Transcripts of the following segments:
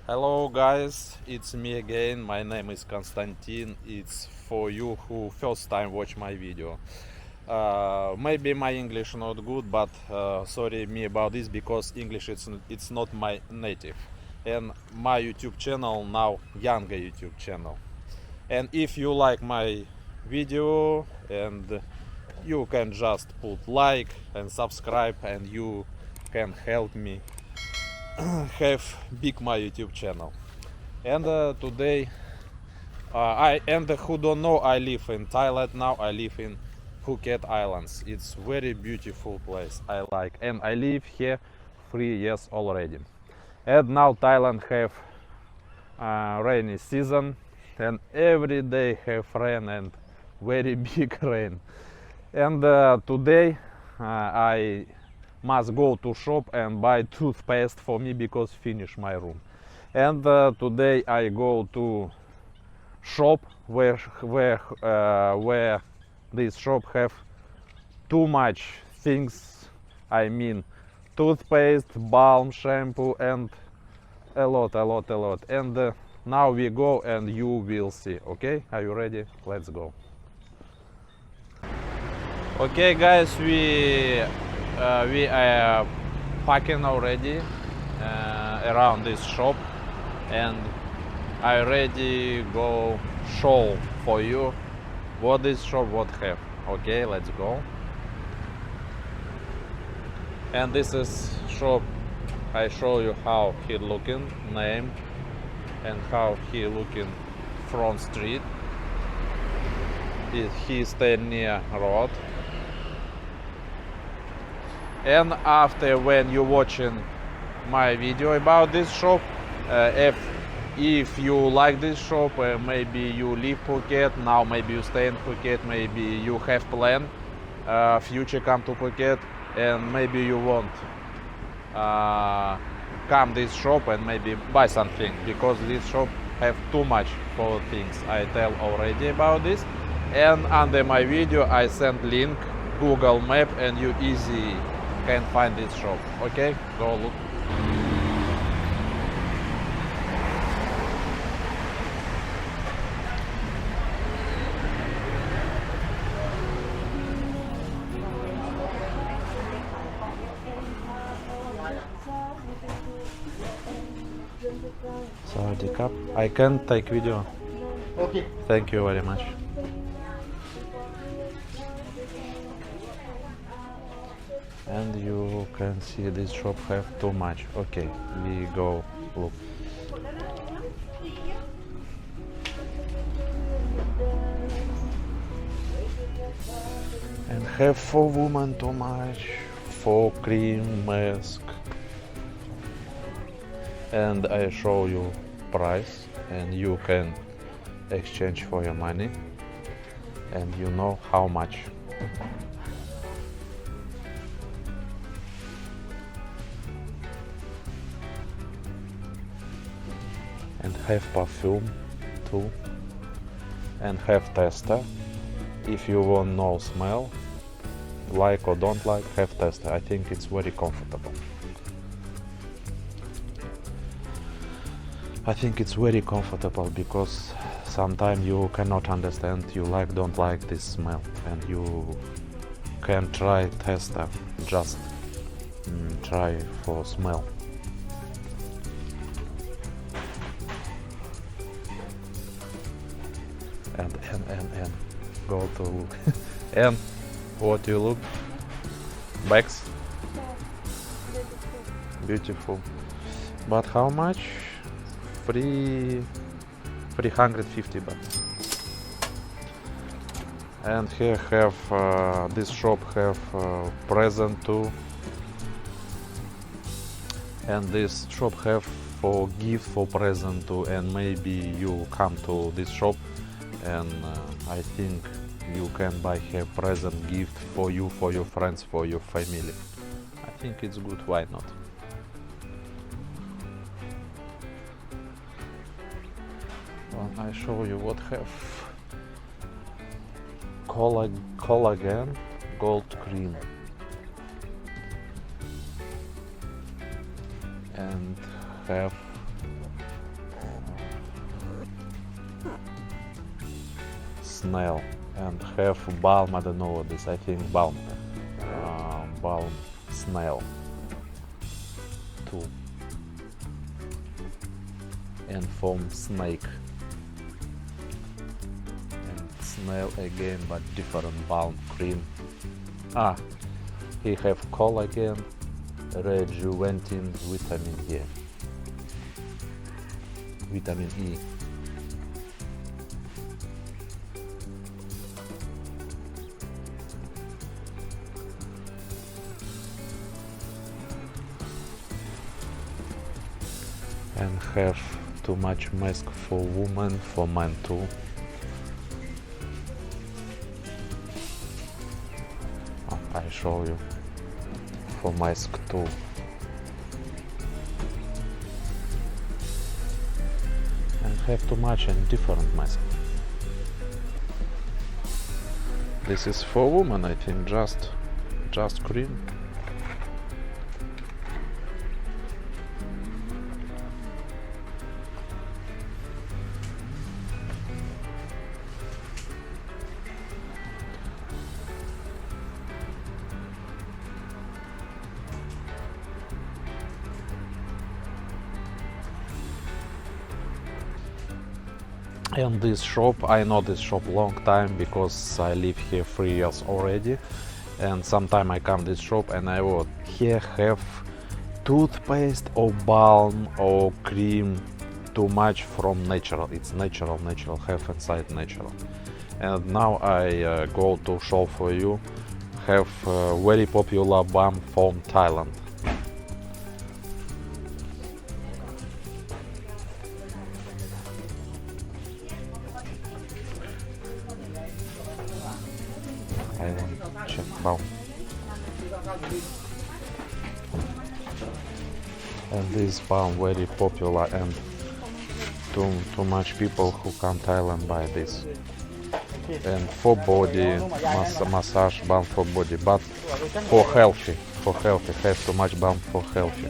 Hello guys, it's me again. My name is Konstantin. It's for you who first time watch my video. Maybe my English not good, but sorry me about this because English it's not my native. And my YouTube channel now younger YouTube channel. And if you like my video, and you can just put like and subscribe, and you can help me have big my YouTube channel. And today who don't know, I live in Thailand now. I live in Phuket Islands. It's very beautiful place. I like, and I live here 3 years already. And now Thailand have rainy season, and every day have rain and very big rain. And today I must go to shop and buy toothpaste for me because finish my room. And today I go to shop where this shop have too much things. I mean toothpaste, balm, shampoo, and a lot. And now we go and you will see. Okay, are you ready? Let's go. Okay guys, we are packing already around this shop, and I already go show for you what this shop what have. Okay, let's go. And this is shop. I show you how he looking, name, and how he looking front street. He stay near road. And after, when you watching my video about this shop, if you like this shop, maybe you leave Phuket now, maybe you stay in Phuket, maybe you have plan future come to Phuket, and maybe you want come this shop and maybe buy something, because this shop have too much for things. I tell already about this, and under my video I send link Google Map, and you easy can find this shop. Okay, go look. Sawadee Cup. I can take video. Okay. Thank you very much. And you can see this shop have too much. Okay, we go look. And have for woman too much, for cream, mask. And I show you price, and you can exchange for your money, and you know how much. And have perfume too, and have tester. If you want no smell, like or don't like, have tester. I think it's very comfortable. I think it's very comfortable because sometimes you cannot understand, you like don't like this smell, and you can try tester, just try for smell. And go to look. And what you look? Bags? Beautiful. But how much? 350 bucks. And here have this shop have present too. And this shop have for gift for present too. And maybe you come to this shop, and I think you can buy here present gift for you, for your friends, for your family. I think it's good, why not? Well, I show you what have. Collagen gold cream. And have snail, and have balm. I don't know what this. I think balm, balm snail too, and foam snake, and snail again, but different balm cream. He have collagen, rejuvenating vitamin E. Vitamin E. And have too much mask for women, for men too. I show you for mask too. And have too much and different mask. This is for women, I think, just cream. And this shop, I know this shop long time because I live here 3 years already, and sometime I come this shop and I would here have toothpaste or balm or cream, too much from natural. It's natural, have inside natural. And now I go to show for you, have very popular balm from Thailand. I want to check balm. And this balm very popular, and too much people who come Thailand buy this. And for body massage balm for body, but for healthy, have too much balm for healthy.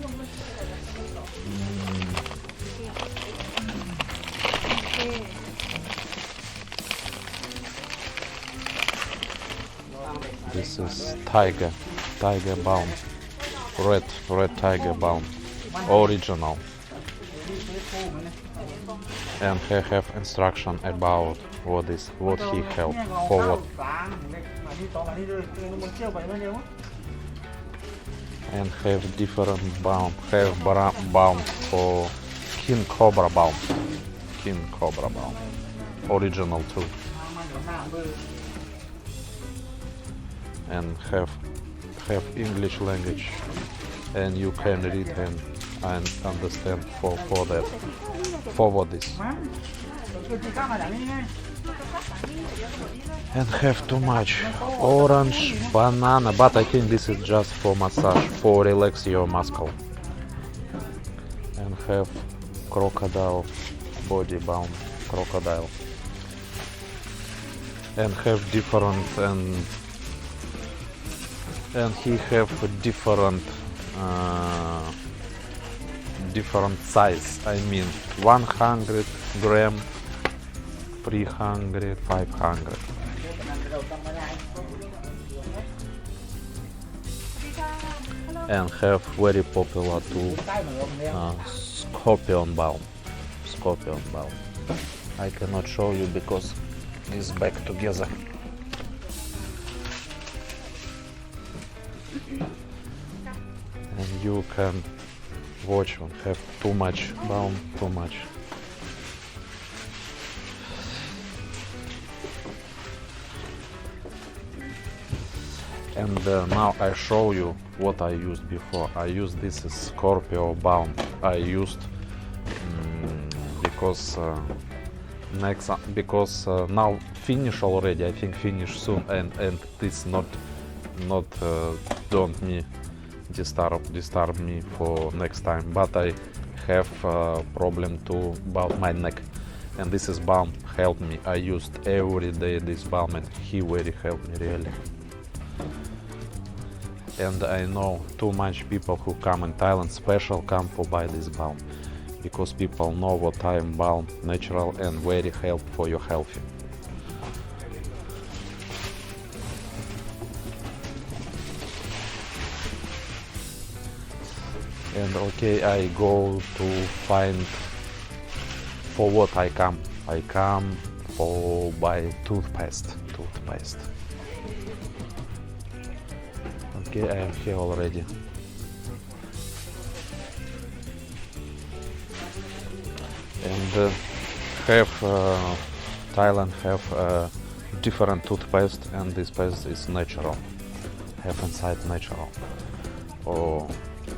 This is tiger balm, red tiger balm, original. And he have instruction about what he help for what. And have different balm. Have balm for king cobra balm, original too. And have English language, and you can read and understand for that, forward this. And have too much orange, banana, but I think this is just for massage, for relax your muscle. And have crocodile body balm, crocodile. And have different and he have different size. I mean 100 gram, 300, 500. And have very popular too scorpion balm. I cannot show you because it's back together. And you can watch and have too much balm, too much. And now I show you what I used before. I used this Scorpio balm. I used because now finish already. I think finish soon, and it's not don't me disturb me for next time. But I have problem too about my neck, and this is balm helped me. I used every day this balm, and he very helped me really. And I know too much people who come in Thailand special come for buy this balm, because people know what time balm natural and very help for your healthy. And okay, I go to find for what I come. I come for buy toothpaste. Okay, I am here already. And Thailand have different toothpaste, and this paste is natural. Have inside natural or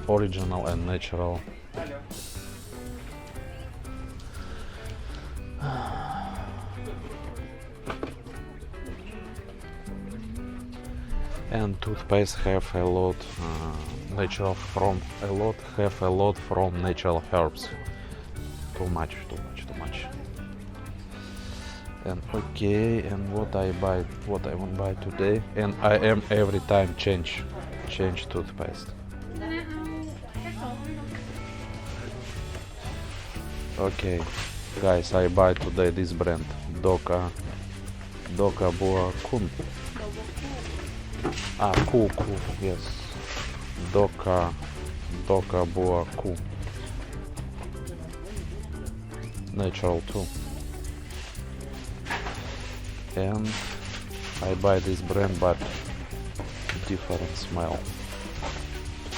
original and natural. And toothpaste have a lot natural from natural herbs. Too much. And okay, and what I want to buy today, and I am every time change toothpaste. Okay, guys, I buy today this brand Doka Boa Kun. Ku, yes. Doka Boa Ku. Natural too. And I buy this brand, but different smell.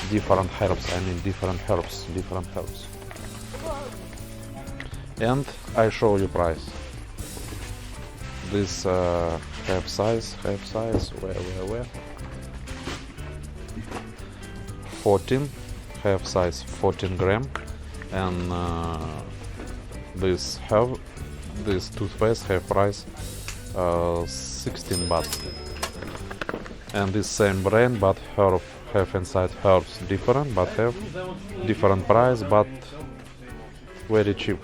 Different herbs. And I show you price. This have size. Where? 14. Have size 14 gram. And this toothpaste have price 16 baht. And this same brand, but have inside herbs different, but have different price, but very cheap.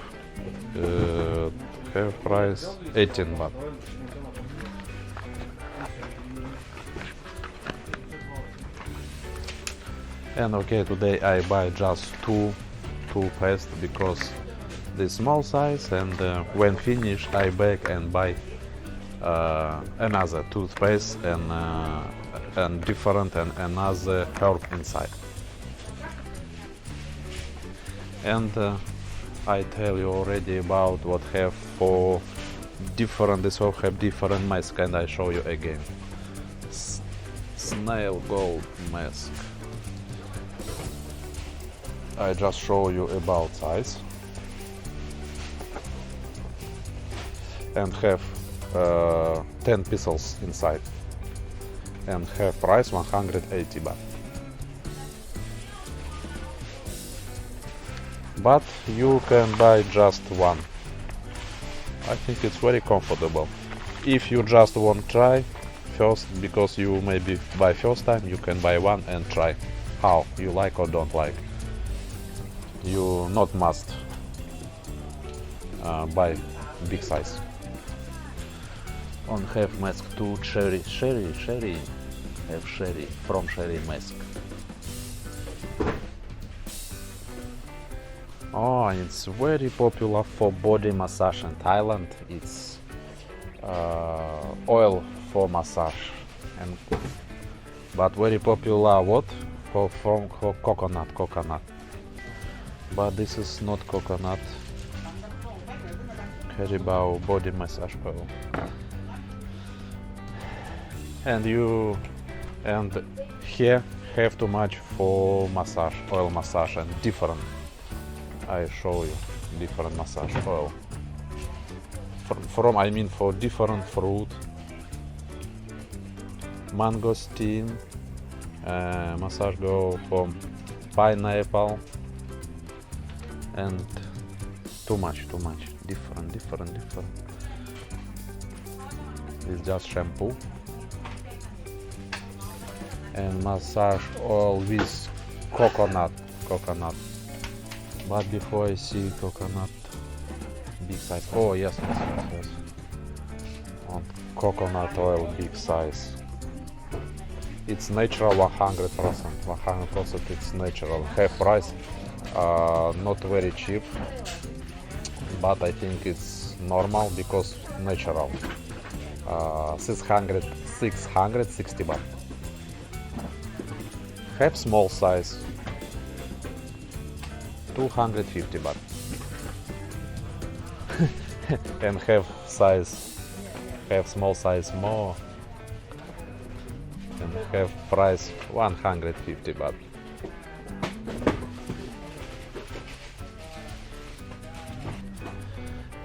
Have price 18 baht. And okay, today I buy just two toothpaste because the small size, and when finished I back and buy another toothpaste and different and another herb inside. And I tell you already about what have for different, this all have different mask, and I show you again. Snail gold mask. I just show you about size. And have 10 pixels inside. And have price 180 baht. But you can buy just one. I think it's very comfortable. If you just want to try first, because you maybe buy first time, you can buy one and try how you like or don't like. You not must buy big size. On have mask to sherry, have sherry from sherry mask. Oh, it's very popular for body massage in Thailand. It's oil for massage, but very popular what from coconut. But this is not coconut. Caribou body massage oil. And here have too much for massage, oil massage, and different. I show you different massage oil. For different fruit. Mangosteen, massage go from pineapple, and too much. Different. It's just shampoo. And massage oil with coconut. But before I see coconut big size. Oh yes. On coconut oil big size. It's natural 100%. 100% it's natural. Have price not very cheap, but I think it's normal because natural. 660 baht. Have small size. 250 baht. And have small size more, and have price 150 baht.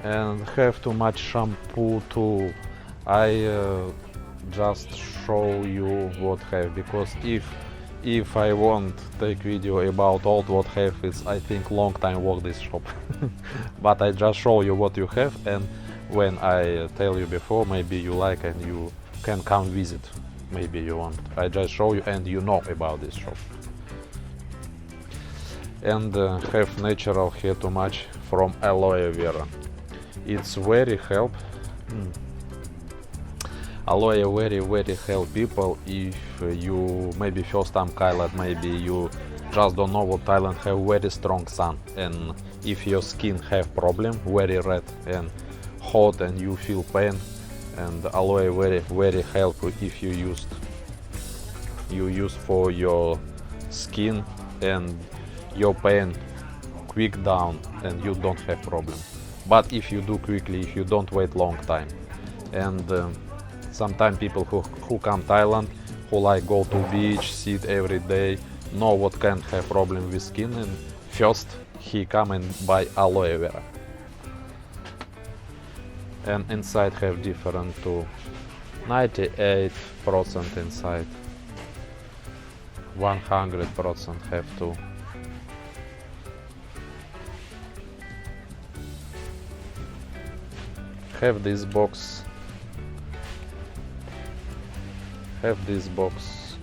And have too much shampoo too. I just show you what have, because if I won't take video about all what have, it's I think long time work this shop. But I just show you what you have, and when I tell you before, maybe you like and you can come visit, maybe you want. I just show you and you know about this shop. And have natural hair too much from Aloe Vera. It's very help. Aloe very help people if you maybe first time Thailand, maybe you just don't know what Thailand have very strong sun, and if your skin have problem very red and hot and you feel pain, and aloe very help if you use for your skin and your pain quick down and you don't have problem. But if you do quickly, if you don't wait long time, and sometimes people who come Thailand, who like go to beach, sit every day, know what can have problem with skin, and first he come and buy aloe vera. And inside have different too. 98% inside. 100% have too. Have this box. Have this box.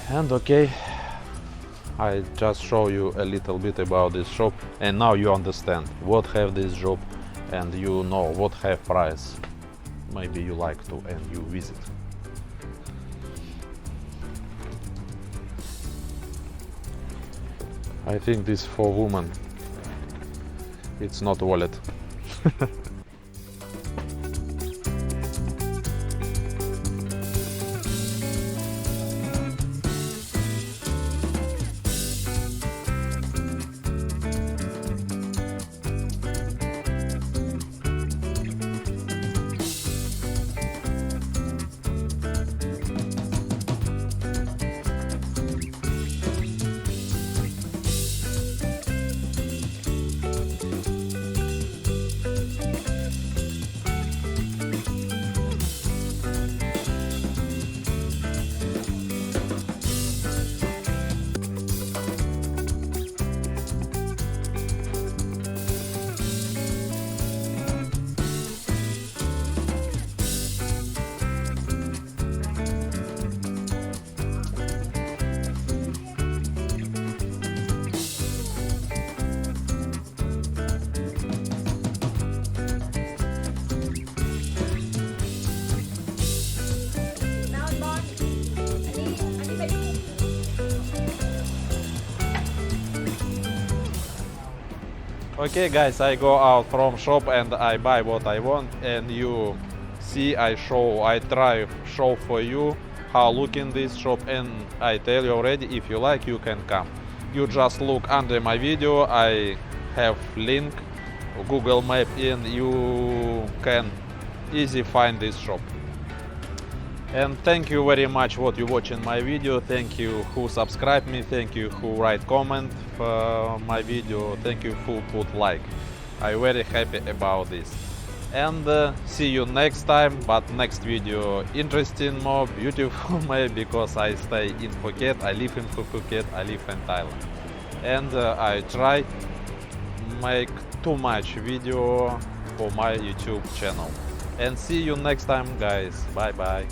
And okay, I just show you a little bit about this shop, and now you understand what have this shop, and you know what have price. Maybe you like to and you visit. I think this for women. It's not wallet. Okay guys, I go out from shop and I buy what I want, and you see I try show for you how look in this shop, and I tell you already, if you like you can come. You just look under my video, I have link Google Map, and you can easy find this shop. And thank you very much what you watching my video, thank you who subscribe me, thank you who write comment for my video, thank you who put like. I'm very happy about this. And see you next time, but next video interesting, more beautiful maybe, because I stay in Phuket, I live in Phuket, I live in Thailand. And I try make too much video for my YouTube channel. And see you next time guys, bye bye.